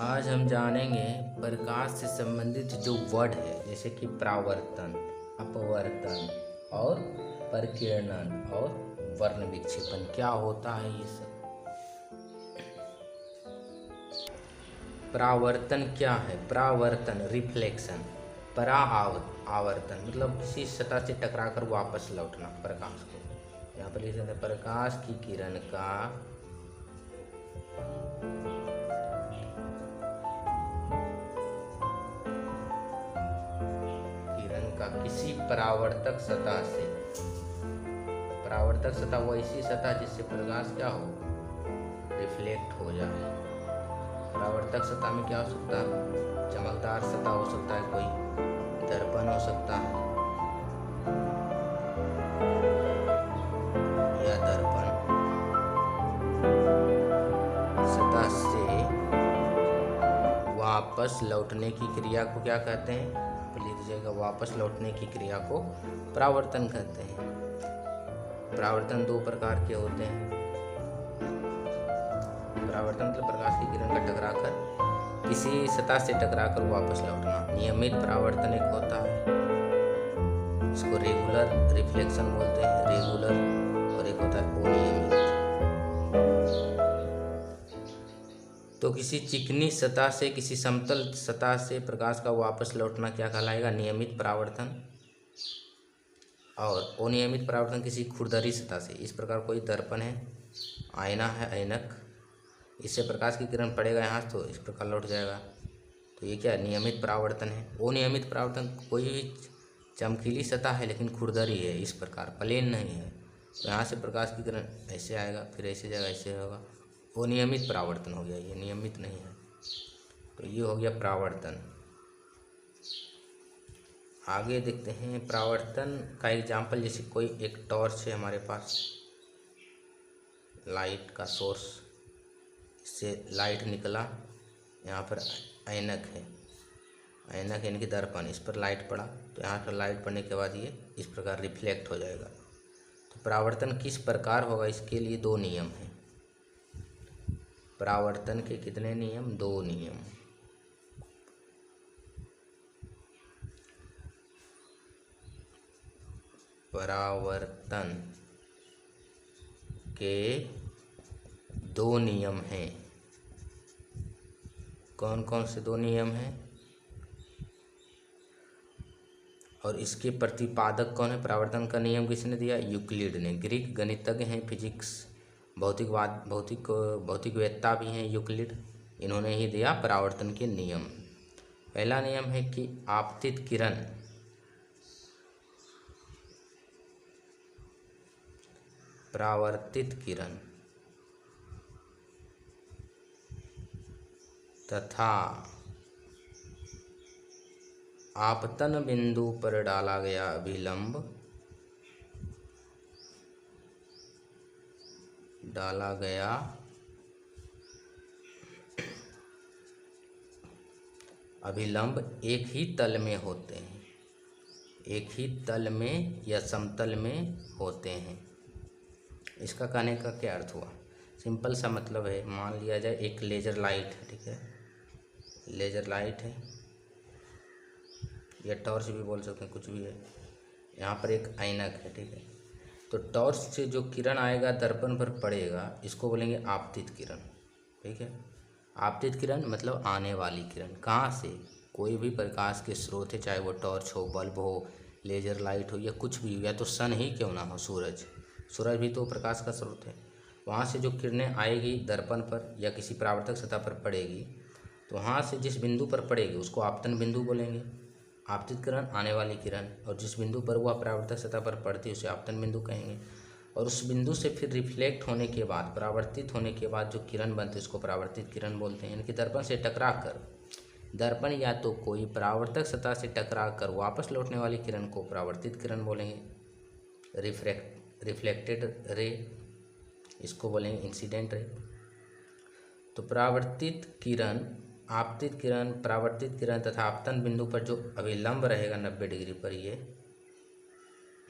आज हम जानेंगे प्रकाश से संबंधित जो वर्ड है, जैसे कि परावर्तन, अपवर्तन और परिकिरणन और वर्ण विक्षेपन। क्या होता है ये सब? परावर्तन क्या है? परावर्तन रिफ्लेक्शन, आवर्तन मतलब किसी सतह से टकराकर वापस लौटना प्रकाश को। यहाँ पर लिख सकते हैं प्रकाश की किरण का किसी परावर्तक सतह से, परावर्तक सतह वो ऐसी सतह जिससे प्रकाश क्या हो, रिफ्लेक्ट हो जाए। परावर्तक सतह में क्या हो सकता है? चमकदार सतह हो सकता है, कोई दर्पण हो सकता है या दर्पण सतह से वापस लौटने की क्रिया को क्या कहते हैं? लिख दीजिएगा, वापस लौटने की क्रिया को परावर्तन कहते हैं। परावर्तन दो प्रकार के होते हैं। परावर्तन मतलब प्रकाश की किरण का टकराकर किसी सतह से टकराकर वापस लौटना। नियमित परावर्तन एक होता है, इसको रेगुलर रिफ्लेक्शन बोलते हैं, रेगुलर, और एक होता है अनियमित। तो किसी चिकनी सतह से किसी समतल सतह से प्रकाश का वापस लौटना क्या कहलाएगा? नियमित परावर्तन। और अनियमित परावर्तन किसी खुरदरी सतह से, इस प्रकार कोई दर्पण है, आईना है, ऐनक, इससे प्रकाश की किरण पड़ेगा यहाँ तो इस प्रकार लौट जाएगा, तो ये क्या नियमित परावर्तन है। अनियमित परावर्तन कोई भी चमकीली सतह है लेकिन खुरदरी है, इस प्रकार प्लेन नहीं है, तो यहाँ से प्रकाश की किरण ऐसे आएगा, फिर ऐसे जाएगा, ऐसे होगा, अनियमित परावर्तन हो गया, ये नियमित नहीं है। तो ये हो गया परावर्तन। आगे देखते हैं परावर्तन का एग्जाम्पल, जैसे कोई एक टॉर्च है हमारे पास, लाइट का सोर्स, इससे लाइट निकला, यहाँ पर ऐनक है, ऐनक यानी कि दर्पण, इस पर लाइट पड़ा, तो यहाँ पर लाइट पड़ने के बाद ये इस प्रकार रिफ्लेक्ट हो जाएगा। तो परावर्तन किस प्रकार होगा, इसके लिए दो नियम हैं। परावर्तन के कितने नियम? दो नियम। परावर्तन के दो नियम हैं। कौन कौन से दो नियम हैं और इसके प्रतिपादक कौन है? परावर्तन का नियम किसने दिया? यूक्लिड ने। ग्रीक गणितज्ञ हैं, फिजिक्स भौतिकवेत्ता भी हैं यूक्लिड, इन्होंने ही दिया परावर्तन के नियम। पहला नियम है कि आपतित किरण परावर्तित किरण तथा आपतन बिंदु पर डाला गया अभिलंब एक ही तल में होते हैं, एक ही तल में या समतल में होते हैं। इसका कहने का क्या अर्थ हुआ? सिंपल सा मतलब है, मान लिया जाए एक लेजर लाइट है, ठीक है, लेजर लाइट है या टॉर्च भी बोल सकते हैं, कुछ भी है। यहाँ पर एक ऐनक है, ठीक है, तो टॉर्च से जो किरण आएगा दर्पण पर पड़ेगा, इसको बोलेंगे आपतित किरण, ठीक है। आपतित किरण मतलब आने वाली किरण। कहाँ से? कोई भी प्रकाश के स्रोत है, चाहे वो टॉर्च हो, बल्ब हो, लेजर लाइट हो या कुछ भी हो, या तो सन ही क्यों ना हो, सूरज भी तो प्रकाश का स्रोत है। वहाँ से जो किरणें आएगी दर्पण पर या किसी परावर्तक सतह पर पड़ेगी, तो वहाँ से जिस बिंदु पर पड़ेगी उसको आपतन बिंदु बोलेंगे, आपतित किरण आने वाली किरण, और जिस बिंदु पर वह परावर्तक सतह पर पड़ती है उसे आपतन बिंदु कहेंगे। और उस बिंदु से फिर रिफ्लेक्ट होने के बाद, परावर्तित होने के बाद जो किरण बनती है उसको परावर्तित किरण बोलते हैं। यानी कि दर्पण से टकरा कर, दर्पण या तो कोई परावर्तक सतह से टकरा कर वापस लौटने वाली किरण को परावर्तित किरण बोलेंगे, रिफ्लेक्टेड रे, इसको बोलेंगे इंसिडेंट रे। तो परावर्तित किरण, आपतित किरण, परावर्तित किरण तथा आपतन बिंदु पर जो अभिलंब रहेगा 90 डिग्री पर, ये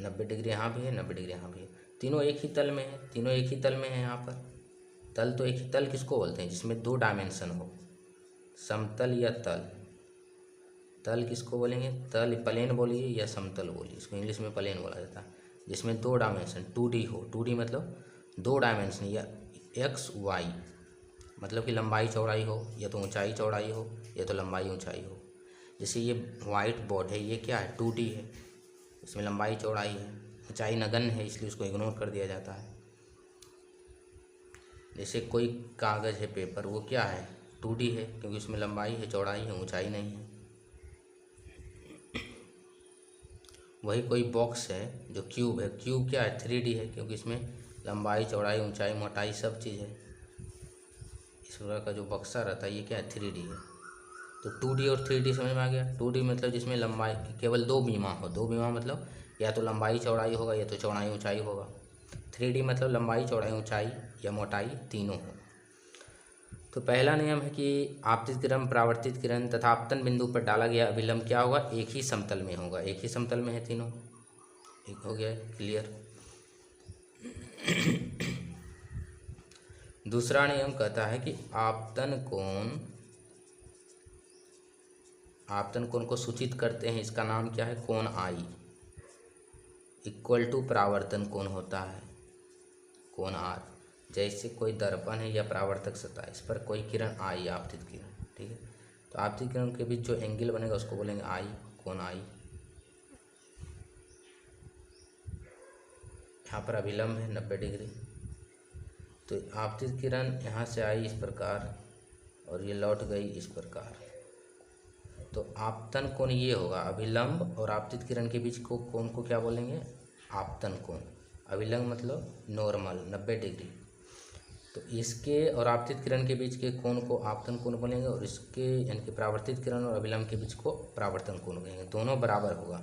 90 डिग्री यहाँ भी है, 90 डिग्री यहाँ भी है, तीनों एक ही तल में है, तीनों एक ही तल में है। यहाँ पर तल तो एक ही तल किसको बोलते हैं? जिसमें दो डायमेंशन हो, समतल या तल। तल किसको बोलेंगे? तल प्लेन बोलिए या समतल बोलिए, इसको इंग्लिश में प्लेन बोला जाता है। जिसमें 2 डायमेंशन 2D हो। 2D मतलब 2 डायमेंशन, या एक्स वाई, मतलब कि लंबाई चौड़ाई हो, या तो ऊंचाई चौड़ाई हो, या तो लंबाई ऊंचाई हो। जैसे ये वाइट बोर्ड है, ये क्या है? 2D है, इसमें लंबाई चौड़ाई है, ऊंचाई नगण्य है, इसलिए उसको इग्नोर कर दिया जाता है। जैसे कोई कागज़ है, पेपर, वो क्या है? 2D है, क्योंकि उसमें लंबाई है, चौड़ाई है, ऊंचाई नहीं है। वही कोई बॉक्स है जो क्यूब है, क्यूब क्या है? 3D है, क्योंकि इसमें लंबाई चौड़ाई ऊंचाई मोटाई सब चीज़ है। इस प्रकार का जो बक्सा रहता है ये क्या है? 3D है। तो 2D और 3D समझ में आ गया। 2D मतलब जिसमें लंबाई केवल 2 बीमा हो। 2 बीमा मतलब या तो लंबाई चौड़ाई होगा, या तो चौड़ाई ऊंचाई होगा। 3D मतलब लंबाई चौड़ाई ऊंचाई या मोटाई तीनों हो। तो पहला नियम है कि आपतित किरण, परावर्तित किरण तथा आपतन बिंदु पर डाला गया अभिलंब क्या होगा? एक ही समतल में होगा। एक ही समतल में है तीनों। एक हो गया, क्लियर। दूसरा नियम कहता है कि आपतन कोण को सूचित करते हैं, इसका नाम क्या है? कोण आई इक्वल टू परावर्तन कोण होता है, कोण आर। जैसे कोई दर्पण है या परावर्तक सतह, इस पर कोई किरण आई, आपतित किरण, ठीक है। तो आपतित किरण के बीच जो एंगल बनेगा उसको बोलेंगे आई, कोण आई। यहाँ पर अभिलंब है 90 डिग्री। तो आपतित किरण यहाँ से आई इस प्रकार और ये लौट गई इस प्रकार। तो आपतन कोण ये होगा। अभिलंब और आपतित किरण के बीच को कोण को क्या बोलेंगे? आपतन कोण। अभिलंब मतलब नॉर्मल 90 डिग्री। तो इसके और आपतित किरण के बीच के कोण को आपतन कोण बोलेंगे, और इसके यानी कि परावर्तित किरण और अभिलंब के बीच को परावर्तन कोण कहेंगे। दोनों बराबर होगा।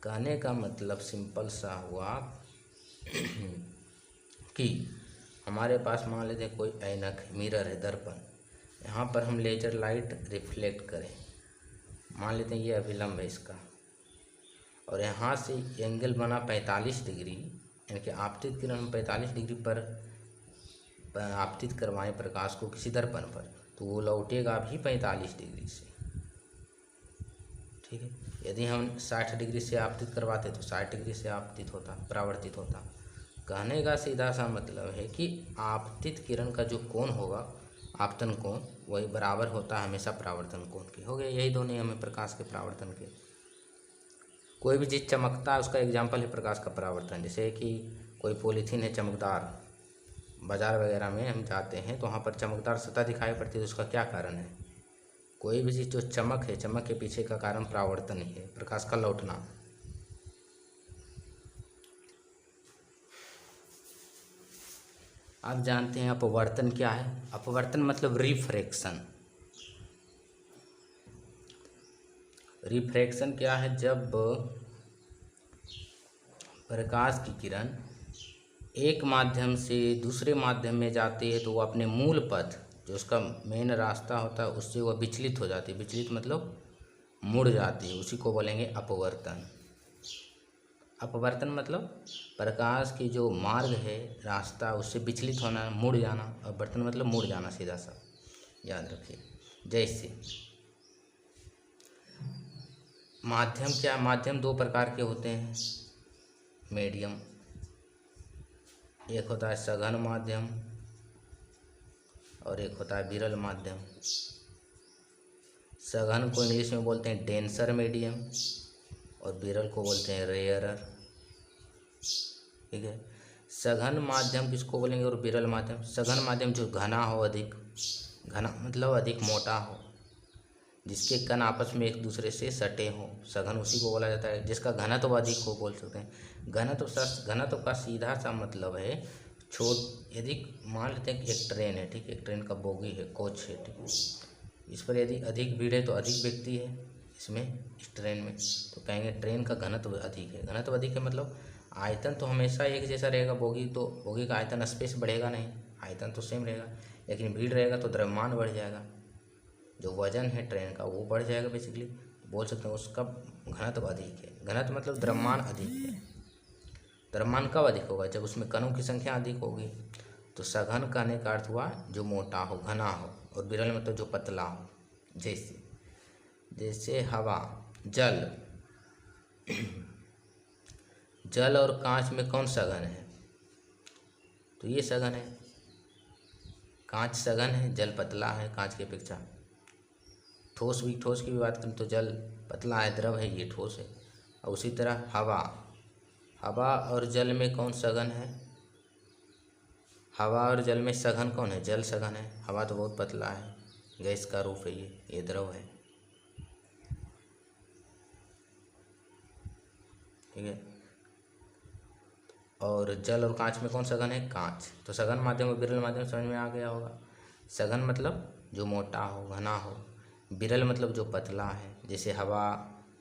कहने का मतलब सिंपल सा हुआ कि हमारे पास मान लेते हैं कोई ऐनक है, मिरर है, दर्पण। यहाँ पर हम लेजर लाइट रिफ्लेक्ट करें, मान लेते हैं ये अभिलंब है इसका, और यहाँ से एंगल बना 45 डिग्री, यानी कि आपतित किरण हम 45 डिग्री पर आपतित करवाएं प्रकाश को किसी दर्पण पर, तो वो लौटेगा भी 45 डिग्री से, ठीक है। यदि हम 60 डिग्री से आपतित करवाते तो 60 डिग्री से आपतित होता, परावर्तित होता। कहने का सीधा सा मतलब है कि आपतित किरण का जो कोण होगा, आपतन कोण, वही बराबर होता है हमेशा परावर्तन कोण के। हो गए यही दो नियम है प्रकाश के परावर्तन के। कोई भी चीज़ चमकता है उसका एग्जाम्पल है प्रकाश का परावर्तन। जैसे कि कोई पॉलीथीन है चमकदार, बाज़ार वगैरह में हम जाते हैं तो वहाँ पर चमकदार सतह दिखाई पड़ती है, तो उसका क्या कारण है? कोई भी चीज़ जो चमक है, चमक के पीछे का कारण परावर्तन ही है, प्रकाश का लौटना। आप जानते हैं अपवर्तन क्या है? अपवर्तन मतलब रिफ्रैक्शन। रिफ्रैक्शन क्या है? जब प्रकाश की किरण एक माध्यम से दूसरे माध्यम में जाती है तो वो अपने मूल पथ, जो उसका मेन रास्ता होता है, उससे वह विचलित हो जाती है। विचलित मतलब मुड़ जाती है, उसी को बोलेंगे अपवर्तन। अपवर्तन मतलब प्रकाश की जो मार्ग है, रास्ता, उससे विचलित होना, मुड़ जाना। अपवर्तन मतलब मुड़ जाना, सीधा सा याद रखिए। जैसे माध्यम क्या? माध्यम 2 प्रकार के होते हैं मीडियम। एक होता है सघन माध्यम और एक होता है विरल माध्यम। सघन को इंग्लिश में बोलते हैं डेंसर मीडियम, और विरल को बोलते हैं रेयरर, ठीक है। सघन माध्यम किसको बोलेंगे और विरल माध्यम? सघन माध्यम जो घना हो, अधिक घना मतलब अधिक मोटा हो, जिसके कण आपस में एक दूसरे से सटे हों, सघन उसी को बोला जाता है। जिसका घनत्व अधिक हो, बोल सकते हैं। घनत्व का सीधा सा मतलब है यदि मान लेते हैं कि एक ट्रेन है, ठीक है, एक ट्रेन का बोगी है, कोच है, ठीक है। इस पर यदि अधिक भीड़ है तो अधिक व्यक्ति है इसमें, इस ट्रेन में, तो कहेंगे ट्रेन का घनत्व अधिक है। घनत्व अधिक है मतलब आयतन तो हमेशा एक जैसा रहेगा। बोगी का आयतन स्पेस बढ़ेगा नहीं, आयतन तो सेम रहेगा, लेकिन भीड़ रहेगा तो द्रव्यमान बढ़ जाएगा, जो वजन है ट्रेन का वो बढ़ जाएगा। बेसिकली बोल सकते हैं उसका घनत्व अधिक है। घनत्व मतलब द्रव्यमान अधिक है। द्रव्यमान कब अधिक होगा? जब उसमें कणों की संख्या अधिक होगी। तो सघन कहने का अर्थ हुआ जो मोटा हो, घना हो, और विरल मतलब जो पतला हो, जैसे जैसे हवा, जल, जल और कांच में कौन सघन है? तो ये सघन है, कांच सघन है, जल पतला है कांच की अपेक्षा। ठोस की भी बात करें तो जल पतला है, द्रव है, ये ठोस है। और उसी तरह हवा, हवा और जल में कौन सघन है? हवा और जल में सघन कौन है? जल सघन है। हवा तो बहुत पतला है, गैस का रूप है, ये द्रव है। ठीक है। और जल और कांच में कौन सघन है? कांच। तो सघन माध्यम और विरल माध्यम समझ में आ गया होगा। सघन मतलब जो मोटा हो, घना हो। विरल मतलब जो पतला है। जैसे हवा,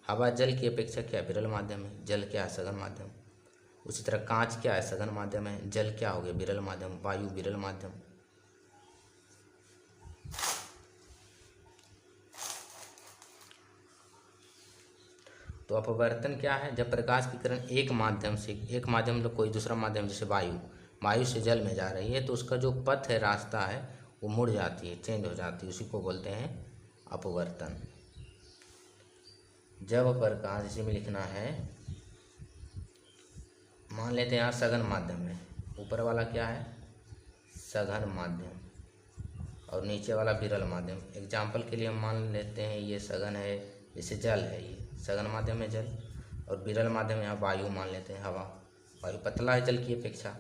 हवा जल की अपेक्षा क्या विरल माध्यम है, जल क्या है? सघन माध्यम। उसी तरह कांच क्या है? सघन माध्यम है। जल क्या हो गया? विरल माध्यम। वायु विरल माध्यम। तो अपवर्तन क्या है? जब प्रकाश की किरण एक माध्यम मतलब कोई दूसरा माध्यम, जैसे वायु से जल में जा रही है, तो उसका जो पथ है, रास्ता है, वो मुड़ जाती है, चेंज हो जाती है, उसी को बोलते हैं अपवर्तन। जब प्रकाश, इसी में लिखना है, मान लेते हैं यहाँ सघन माध्यम है, ऊपर वाला क्या है? सघन माध्यम, और नीचे वाला विरल माध्यम। एग्जाम्पल के लिए हम मान लेते हैं ये सघन है, जैसे जल है, ये सघन माध्यम है जल, और विरल माध्यम यहाँ वायु मान लेते हैं, हवा। वायु पतला है जल की अपेक्षा,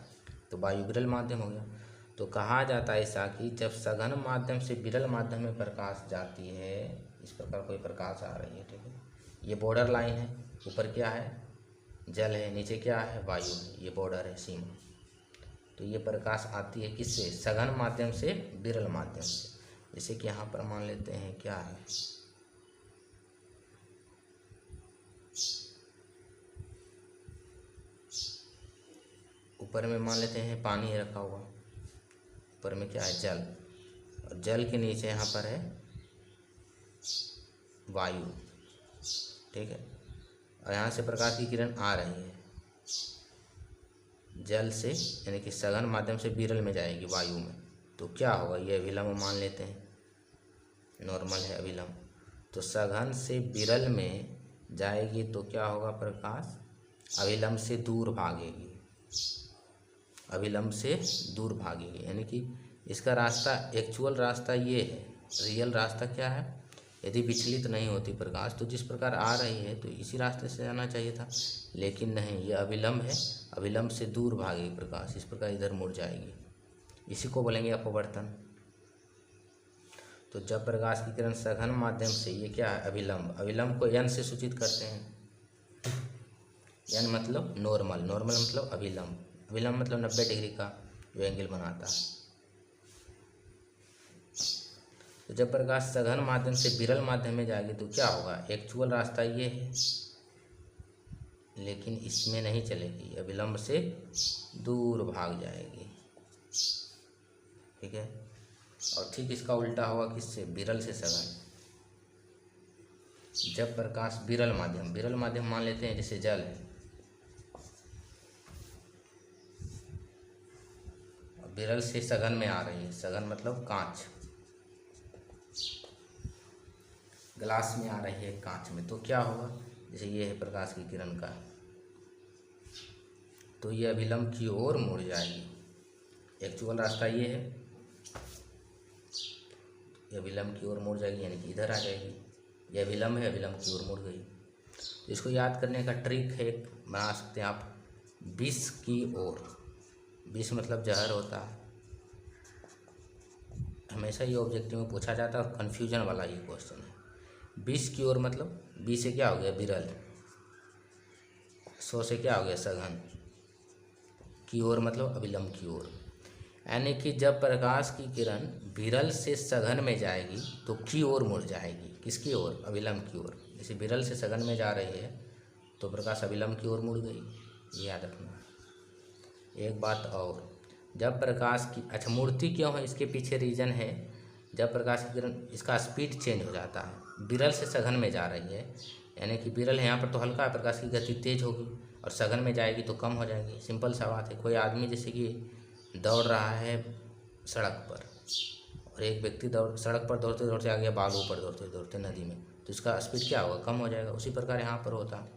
तो वायु विरल माध्यम हो गया। तो कहा जाता है ऐसा कि जब सघन माध्यम से विरल माध्यम में प्रकाश जाती है, इस प्रकार कोई प्रकाश आ रही है, ठीक है, ये बॉर्डर लाइन है, ऊपर क्या है? जल है, नीचे क्या है? वायु है, ये बॉर्डर है, सीमा। तो ये प्रकाश आती है किससे? सघन माध्यम से विरल माध्यम से। जैसे कि यहाँ पर मान लेते हैं क्या है, ऊपर में मान लेते हैं पानी है रखा हुआ, ऊपर में क्या है? जल, और जल के नीचे यहाँ पर है वायु, ठीक है। और यहाँ से प्रकाश की किरण आ रही है जल से, यानी कि सघन माध्यम से विरल में जाएगी वायु में, तो क्या होगा? ये अभिलंब मान लेते हैं, नॉर्मल है अभिलंब। तो सघन से विरल में जाएगी तो क्या होगा? प्रकाश अभिलंब से दूर भागेगी, अभिलंब से दूर भागेगी, यानी कि इसका रास्ता, एक्चुअल रास्ता ये है। रियल रास्ता क्या है? यदि विचलित नहीं होती प्रकाश, तो जिस प्रकार आ रही है तो इसी रास्ते से जाना चाहिए था, लेकिन नहीं, ये अभिलंब है, अभिलंब से दूर भागेगी प्रकाश, इस प्रकार इधर मुड़ जाएगी। इसी को बोलेंगे अपवर्तन। तो जब प्रकाश की किरण सघन माध्यम से, ये क्या है? अभिलंब। अभिलंब को n से सूचित करते हैं। n मतलब नॉर्मल, नॉर्मल मतलब अभिलंब, अभिलंब मतलब 90 डिग्री का जो एंगल बनाता है। तो जब प्रकाश सघन माध्यम से विरल माध्यम में जाएगी तो क्या होगा? एक्चुअल रास्ता ये है, लेकिन इसमें नहीं चलेगी, अभिलंब से दूर भाग जाएगी, ठीक है। और ठीक इसका उल्टा होगा किससे? विरल से सघन। जब प्रकाश विरल माध्यम मान लेते हैं, जैसे जल है, विरल से सघन में आ रही है, सघन मतलब कांच, ग्लास में आ रही है कांच में, तो क्या होगा? जैसे ये है प्रकाश की किरण का, तो ये अभिलंब की ओर मुड़ जाएगी। एक्चुअल रास्ता ये है, ये अभिलंब की ओर मुड़ जाएगी, यानी कि इधर आ जाएगी। ये अभिलंब है, अभिलंब की ओर मुड़ गई। इसको याद करने का ट्रिक है, बना सकते हैं आप, विष की ओर। विष मतलब जहर होता है, हमेशा ये ऑब्जेक्टिव में पूछा जाता है और कन्फ्यूजन वाला ये क्वेश्चन है। विष की ओर मतलब बी से क्या हो गया? विरल, सौ से क्या हो गया? सघन, की ओर मतलब अभिलंब की ओर। यानी कि जब प्रकाश की किरण विरल से सघन में जाएगी तो की ओर मुड़ जाएगी, किसकी ओर? अभिलंब की ओर। जैसे विरल से सघन में जा रही है तो प्रकाश अभिलंब की ओर मुड़ गई, ये याद रखना। एक बात और, जब प्रकाश की, अच्छा मूर्ति क्यों है, इसके पीछे रीज़न है। जब प्रकाश की किरण, इसका स्पीड चेंज हो जाता है, विरल से सघन में जा रही है, यानी कि विरल है यहाँ पर तो हल्का है, प्रकाश की गति तेज होगी, और सघन में जाएगी तो कम हो जाएगी। सिंपल सा बात है। कोई आदमी जैसे कि दौड़ रहा है सड़क पर, और एक व्यक्ति सड़क पर दौड़ते दौड़ते आ गया बालू पर दौड़ते दौड़ते नदी में, तो इसका स्पीड क्या होगा, कम हो जाएगा। उसी प्रकार यहाँ पर होता है,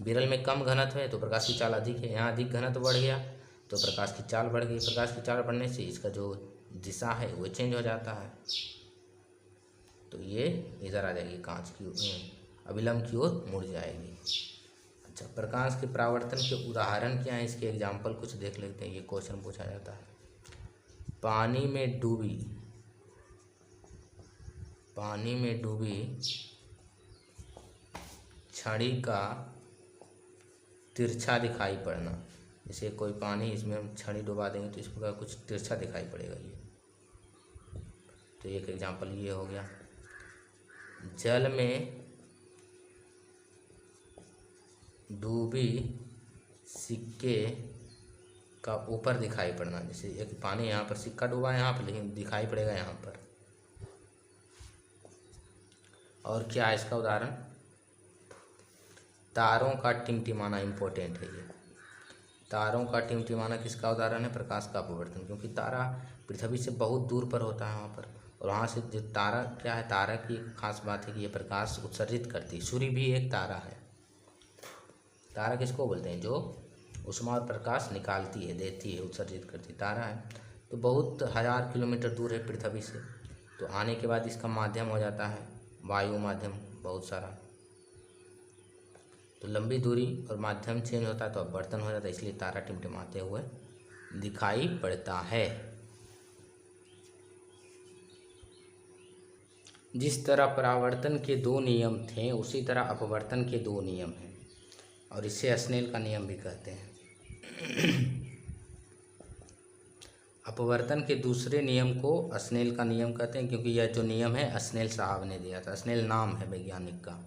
विरल में कम घनत्व है तो प्रकाश की चाल अधिक है, यहाँ अधिक घनत्व बढ़ गया तो प्रकाश की चाल बढ़ गई। प्रकाश की चाल बढ़ने से इसका जो दिशा है वो चेंज हो जाता है, तो ये इधर आ जाएगी, कांच की अभिलंब की ओर मुड़ जाएगी। अच्छा, प्रकाश के परावर्तन के उदाहरण क्या है, इसके एग्जाम्पल कुछ देख लेते हैं। ये क्वेश्चन पूछा जाता है, पानी में डूबी छड़ी का तिरछा दिखाई पड़ना। जैसे कोई पानी, इसमें हम छड़ी डुबा देंगे तो इस प्रकार कुछ तिरछा दिखाई पड़ेगा ये, तो एक एग्जाम्पल ये हो गया। जल में डूबी सिक्के का ऊपर दिखाई पड़ना, जैसे एक पानी यहाँ पर सिक्का डूबा है यहाँ पर, लेकिन दिखाई पड़ेगा यहाँ पर। और क्या है इसका उदाहरण, तारों का टिमटिमाना, इम्पोर्टेंट है ये। तारों का टिमटिमाना किसका उदाहरण है, प्रकाश का अपवर्तन, क्योंकि तारा पृथ्वी से बहुत दूर पर होता है वहाँ पर, और वहाँ से जो तारा क्या है, तारा की खास बात है कि ये प्रकाश उत्सर्जित करती है। सूर्य भी एक तारा है। तारा किसको बोलते हैं, जो ऊष्मा और प्रकाश निकालती है, देती है, उत्सर्जित करती, तारा है। तो बहुत 1000 किलोमीटर दूर है पृथ्वी से, तो आने के बाद इसका माध्यम हो जाता है वायु माध्यम बहुत सारा, तो लंबी दूरी और माध्यम चेंज होता है तो अपवर्तन हो जाता है, इसलिए तारा टिमटिमाते हुए दिखाई पड़ता है। जिस तरह परावर्तन के 2 नियम थे उसी तरह अपवर्तन के 2 नियम हैं, और इसे स्नेल का नियम भी कहते हैं। अपवर्तन के दूसरे नियम को स्नेल का नियम कहते हैं, क्योंकि यह जो नियम है स्नेल साहब ने दिया था। स्नेल नाम है वैज्ञानिक का।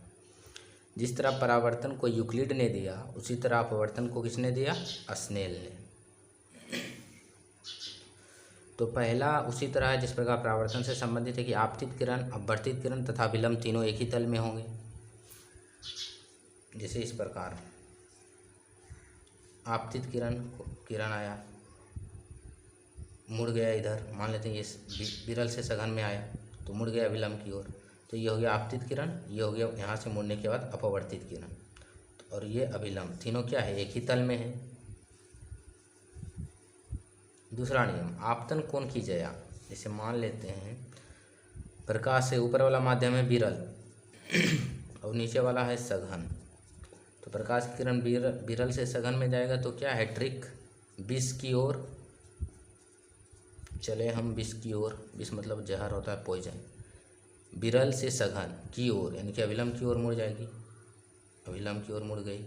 जिस तरह परावर्तन को यूक्लिड ने दिया उसी तरह अपवर्तन को किसने दिया, स्नेल ने। तो पहला उसी तरह है जिस प्रकार परावर्तन से संबंधित है कि आपतित किरण, अपवर्तित किरण तथा विलंब तीनों एक ही तल में होंगे। जैसे इस प्रकार आपतित किरण आया, मुड़ गया इधर, मान लेते हैं ये विरल से सघन में आया तो मुड़ गया विलंब की ओर, तो ये हो गया आपतित किरण, ये हो गया यहाँ से मुड़ने के बाद अपवर्तित किरण, और ये अभिलंब, तीनों क्या है, एक ही तल में है। दूसरा नियम, आपतन कोण की जया। जैसे मान लेते हैं प्रकाश से ऊपर वाला माध्यम है विरल और नीचे वाला है सघन, तो प्रकाश की किरण विरल से सघन में जाएगा तो क्या है, ट्रिक विष की ओर चले हम, विष की ओर, विष मतलब जहर होता है, पॉइजन। विरल से सघन की ओर यानी कि अभिलंब की ओर मुड़ जाएगी, अभिलंब की ओर मुड़ गई।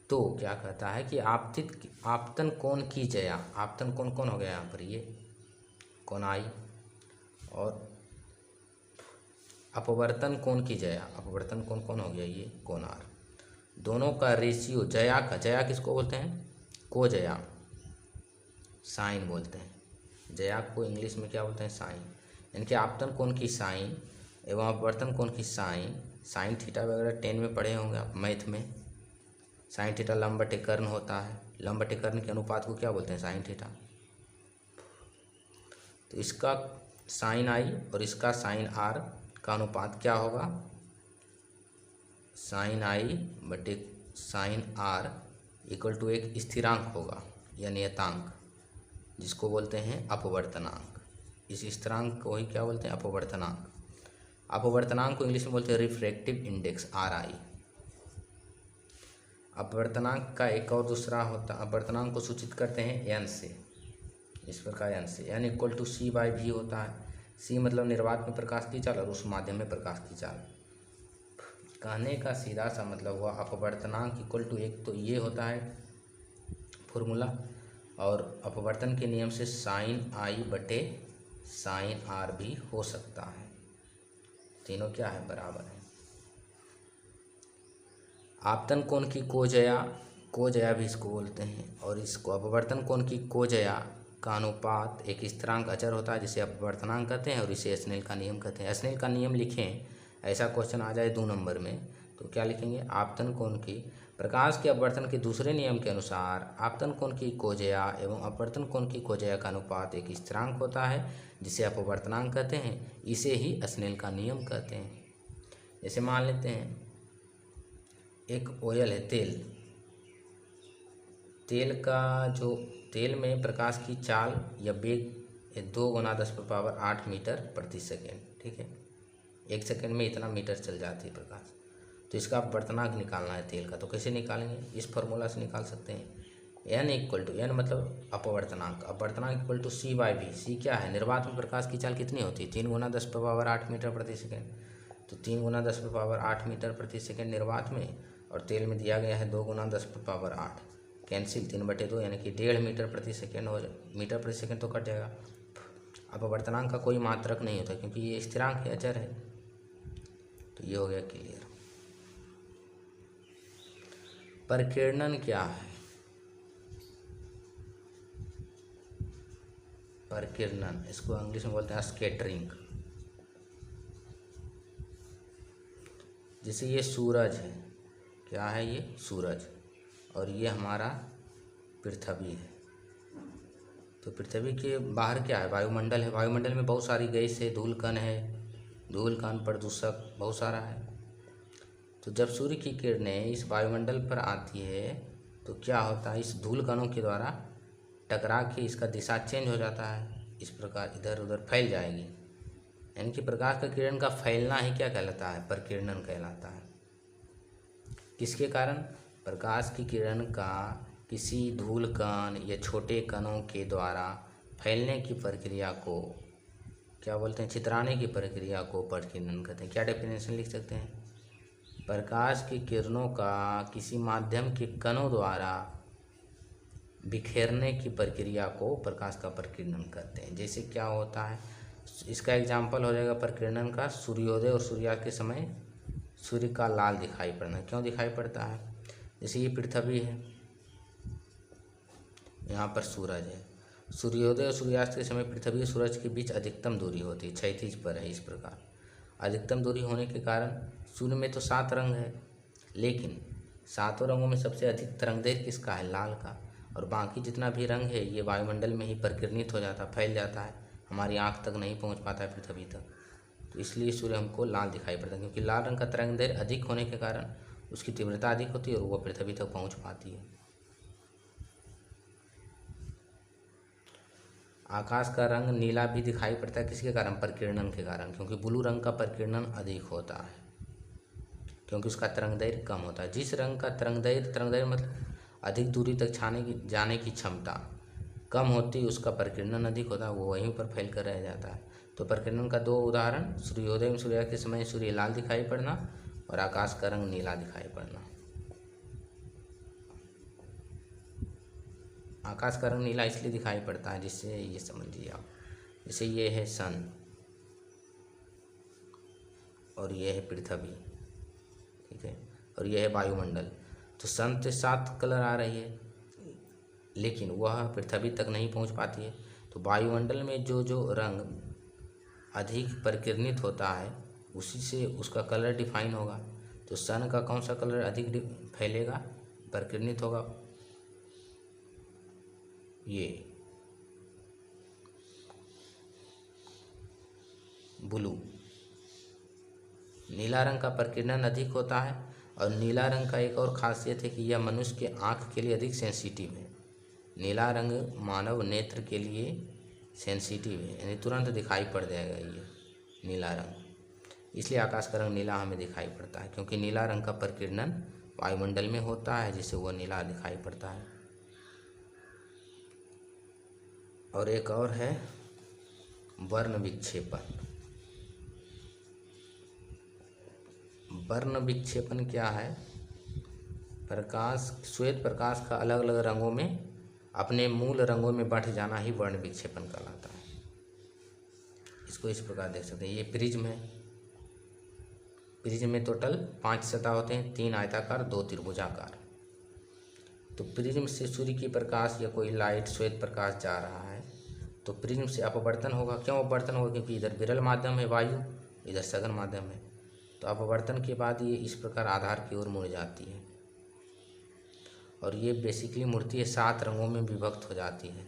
तो क्या कहता है कि आपतन कोण की जया, आपतन कोण कौन हो गया यहाँ पर, ये कोणाई, और अपवर्तन कोण की जया, अपवर्तन कोण कौन हो गया, ये कोणार। दोनों का रेशियो, जया का, जया किसको बोलते हैं, को जया, साइन बोलते हैं। जया को इंग्लिश में क्या बोलते हैं, साइन। यानी कि आपतन कोण की साइन एवं अपवर्तन कोण की साइन, साइन थीटा वगैरह 10 में पढ़े होंगे आप मैथ में। साइन थीटा लंब बटे कर्ण होता है, लंब बटे कर्ण के अनुपात को क्या बोलते हैं, साइन थीटा। तो इसका साइन आई और इसका साइन आर का अनुपात क्या होगा, साइन आई बटे साइन आर इक्वल टू एक स्थिरांक होगा या नियतांक, जिसको बोलते हैं अपवर्तनांक। इस स्थिरांक को ही क्या बोलते हैं, अपवर्तनांक। अपवर्तनांक को इंग्लिश में बोलते हैं रिफ्रैक्टिव इंडेक्स, RI। अपवर्तनांक का एक और दूसरा होता, अपवर्तनांक को सूचित करते हैं n से, इस प्रकार n से, n इक्वल टू C/V होता है। C मतलब निर्वात में प्रकाश की चाल और उस माध्यम में प्रकाश की चाल। कहने का सीधा सा मतलब हुआ अपवर्तनांक इक्वल टू एक तो ये होता है फॉर्मूला, और अपवर्तन के नियम से साइन आई बटे साइन आर भी हो सकता है, तीनों क्या है, बराबर है। आपतन कोण की कोजया भी इसको बोलते हैं, और इसको अपवर्तन कोण की कोजया का अनुपात एक स्थिरांक अचर होता है जिसे अपवर्तनांक कहते हैं, और इसे स्नेल का नियम कहते हैं। स्नेल का नियम लिखें, ऐसा क्वेश्चन आ जाए 2 नंबर में तो क्या लिखेंगे, आपतन कोण की प्रकाश के अपवर्तन के दूसरे नियम के अनुसार आपतन कोण की कोज्या एवं अपवर्तन कोण की कोज्या का अनुपात एक स्थिरांक होता है जिसे अपवर्तनांक कहते हैं। इसे ही स्नेल का नियम कहते हैं। जैसे मान लेते हैं एक ऑयल है, तेल में प्रकाश की चाल या वेग 2 × 10⁸ मीटर प्रति सेकेंड, ठीक है। 1 सेकेंड में इतना मीटर चल जाती है प्रकाश। तो इसका अपवर्तनांक निकालना है तेल का, तो कैसे निकालेंगे, इस फॉर्मूला से निकाल सकते हैं। n मतलब अपवर्तनांक C/V। सी क्या है, निर्वात में प्रकाश की चाल कितनी होती है, 3 × 10⁸ मीटर प्रति सेकेंड। तो 3 × 10⁸ मीटर प्रति सेकेंड निर्वात में, और तेल में दिया गया है 2 × 10⁸। कैंसिल, 3/2 यानी कि 1.5 मीटर प्रति सेकेंड हो मीटर प्रति सेकेंड तो कट जाएगा। अपवर्तनांक का कोई मात्रक नहीं होता क्योंकि ये स्थिरांक है, अचर है। तो ये हो गया क्लियर। परिकीर्णन क्या है, परिकीर्णन इसको इंग्लिश में बोलते हैं स्कैटरिंग। जैसे ये सूरज है, क्या है ये सूरज, और ये हमारा पृथ्वी है। तो पृथ्वी के बाहर क्या है, वायुमंडल है। वायुमंडल में बहुत सारी गैस है, धूल कण है, धूल कण प्रदूषक बहुत सारा है। तो जब सूर्य की किरणें इस वायुमंडल पर आती है तो क्या होता है, इस धूल कणों के द्वारा टकरा के इसका दिशा चेंज हो जाता है, इस प्रकार इधर उधर फैल जाएगी। यानी कि प्रकाश का किरण का फैलना ही क्या कहलाता है, परिकीर्णन कहलाता है। किसके कारण, प्रकाश की किरण का किसी धूल कण या छोटे कणों के द्वारा फैलने की प्रक्रिया को क्या बोलते हैं, छितराने की प्रक्रिया को परिकीर्णन कहते हैं। क्या डेफिनेशन लिख सकते हैं, प्रकाश की किरणों का किसी माध्यम के कणों द्वारा बिखेरने की प्रक्रिया को प्रकाश का परिकीर्णन कहते हैं। जैसे क्या होता है, इसका एग्जाम्पल हो जाएगा परिकीर्णन का, सूर्योदय और सूर्यास्त के समय सूर्य का लाल दिखाई पड़ना। क्यों दिखाई पड़ता है, जैसे ये पृथ्वी है, यहाँ पर सूरज है। सूर्योदय और सूर्यास्त के समय पृथ्वी और सूरज के बीच अधिकतम दूरी होती है, क्षैतिज पर है। इस प्रकार अधिकतम दूरी होने के कारण सूर्य में तो 7 रंग है, लेकिन 7 रंगों में सबसे अधिक तरंगदैर्घ्य किसका है, लाल का। और बाकी जितना भी रंग है ये वायुमंडल में ही परिकीर्णित हो जाता, फैल जाता है, हमारी आँख तक नहीं पहुँच पाता है पृथ्वी तक। तो इसलिए सूर्य हमको लाल दिखाई पड़ता है, क्योंकि लाल रंग का तरंगदैर्घ्य अधिक होने के कारण उसकी तीव्रता अधिक होती है और वो पृथ्वी तक पहुँच पाती है। आकाश का रंग नीला भी दिखाई पड़ता है, किसके कारण, परिकीर्णन के कारण, क्योंकि ब्लू रंग का परिकीर्णन अधिक होता है, क्योंकि उसका तरंगदैर्घ्य कम होता है। जिस रंग का तरंगदैर्घ्य मतलब अधिक दूरी तक जाने की क्षमता कम होती है, उसका परिकीर्णन अधिक होता है, वो वहीं पर फैल कर रह जाता है। तो परिकीर्णन का 2 उदाहरण, सूर्योदय में सूर्यास्त के समय सूर्य लाल दिखाई पड़ना और आकाश का रंग नीला दिखाई पड़ना। आकाश का रंग नीला इसलिए दिखाई पड़ता है, जिससे ये समझिए आप, जैसे ये है सन और ये है पृथ्वी, ठीक है, और ये है वायुमंडल। तो सन से 7 कलर आ रही है, लेकिन वह पृथ्वी तक नहीं पहुंच पाती है। तो वायुमंडल में जो रंग अधिक परिकीर्णित होता है उसी से उसका कलर डिफाइन होगा। तो सन का कौन सा कलर अधिक फैलेगा, परिकीर्णित होगा, ये ब्लू। नीला रंग का परिकीर्णन अधिक होता है, और नीला रंग का एक और खासियत है कि यह मनुष्य के आँख के लिए अधिक सेंसिटिव है। नीला रंग मानव नेत्र के लिए सेंसिटिव है, यानी तुरंत दिखाई पड़ जाएगा ये नीला रंग। इसलिए आकाश का रंग नीला हमें दिखाई पड़ता है, क्योंकि नीला रंग का परिकीर्णन वायुमंडल में होता है, जिससे वो नीला दिखाई पड़ता है। और एक और है वर्ण विक्षेपन। वर्ण विक्षेपन क्या है, प्रकाश, श्वेत प्रकाश का अलग अलग रंगों में अपने मूल रंगों में बढ़ जाना ही वर्ण विक्षेपन कहलाता है। इसको इस प्रकार देख सकते हैं, ये प्रिज्म है। प्रिज्म में टोटल 5 सतह होते हैं, 3 आयताकार, 2 त्रिभुजाकार। तो प्रिज्म से सूर्य की प्रकाश या कोई लाइट श्वेत प्रकाश जा रहा है तो प्रिज्म से अपवर्तन होगा। क्यों अपवर्तन होगा, क्योंकि इधर विरल माध्यम है वायु, इधर सघन माध्यम है। तो अपवर्तन के बाद ये इस प्रकार आधार की ओर मुड़ जाती है और ये बेसिकली मुड़ती है 7 रंगों में विभक्त हो जाती है।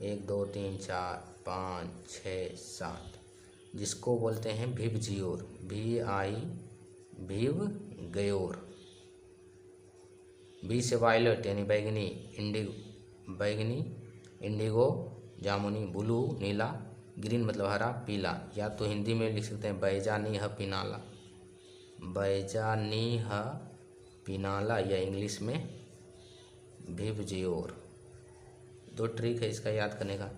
1 2 3 4 5 6 7, जिसको बोलते हैं भिवजियोर, भिव गयोर। बी से वायलेट यानी बैगनी, इंडिगो, जामुनी, ब्लू नीला, ग्रीन मतलब हरा, पीला, या तो हिंदी में लिख सकते हैं बैजानीह पिनाला, बैजानीह पिनाला, या इंग्लिश में भिवजियोर। 2 ट्रिक है इसका याद करने का।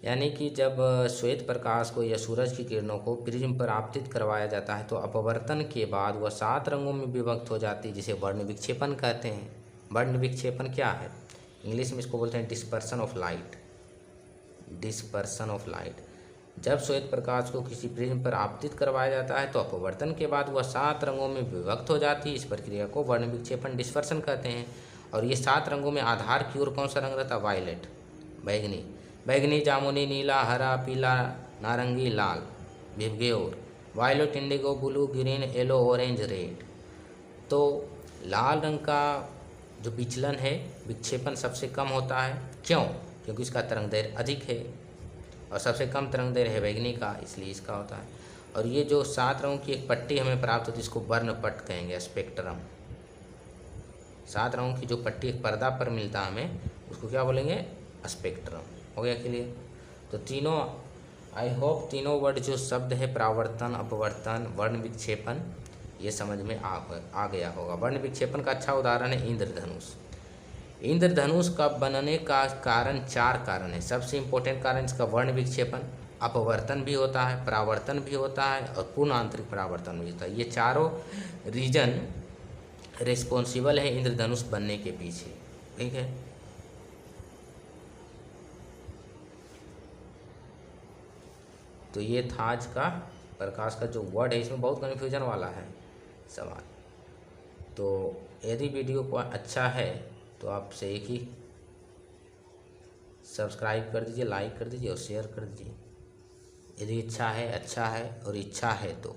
यानी कि जब श्वेत प्रकाश को या सूरज की किरणों को प्रिज्म पर आपतित करवाया जाता है तो अपवर्तन के बाद वह 7 रंगों में विभक्त हो जाती है, जिसे वर्ण विक्षेपण कहते हैं। वर्ण विक्षेपण क्या है? इंग्लिश में इसको बोलते हैं dispersion of light. Dispersion of light. जब श्वेत प्रकाश को किसी प्रिज्म पर आपतित करवाया जाता है तो अपवर्तन के बाद वह 7 रंगों में विभक्त हो जाती है। इस प्रक्रिया को वर्ण विक्षेपण डिस्पर्सन कहते हैं। और ये 7 रंगों में आधार की ओर कौन सा रंग रहता है? वायलेट, बैगनी, जामुनी, नीला, हरा, पीला, नारंगी, लाल, भिवगयोर। Violet, indigo, blue, green, yellow, orange, red. तो लाल रंग का जो विचलन है, विक्षेपण सबसे कम होता है। क्यों? क्योंकि इसका तरंगदैर्घ्य अधिक है और सबसे कम तरंगदैर्घ्य है बैगनी का, इसलिए इसका होता है। और ये जो 7 रंगों की एक पट्टी हमें प्राप्त होती है इसको वर्णपट कहेंगे, स्पेक्ट्रम। 7 रंगों की जो पट्टी एक पर्दा पर मिलता है हमें, उसको क्या बोलेंगे? स्पेक्ट्रम। हो गया क्लियर? तो तीनों, आई होप तीनों वर्ड जो शब्द है, परावर्तन, अपवर्तन, वर्ण विक्षेपण, ये समझ में आ गया होगा। वर्ण विक्षेपण का अच्छा उदाहरण है इंद्रधनुष। इंद्रधनुष का बनने का कारण 4 कारण है। सबसे इम्पोर्टेंट कारण इसका वर्ण विक्षेपण, अपवर्तन भी होता है, परावर्तन भी होता है और पूर्ण आंतरिक परावर्तन भी होता है। ये चारों रीजन रिस्पॉन्सिबल है इंद्रधनुष बनने के पीछे। ठीक है। तो ये था आज का प्रकाश का जो वर्ड है, इसमें बहुत कन्फ्यूजन वाला है सवाल। तो यदि वीडियो को अच्छा है तो आपसे एक ही सब्सक्राइब कर दीजिए, लाइक कर दीजिए और शेयर कर दीजिए। यदि इच्छा है, अच्छा है और इच्छा है तो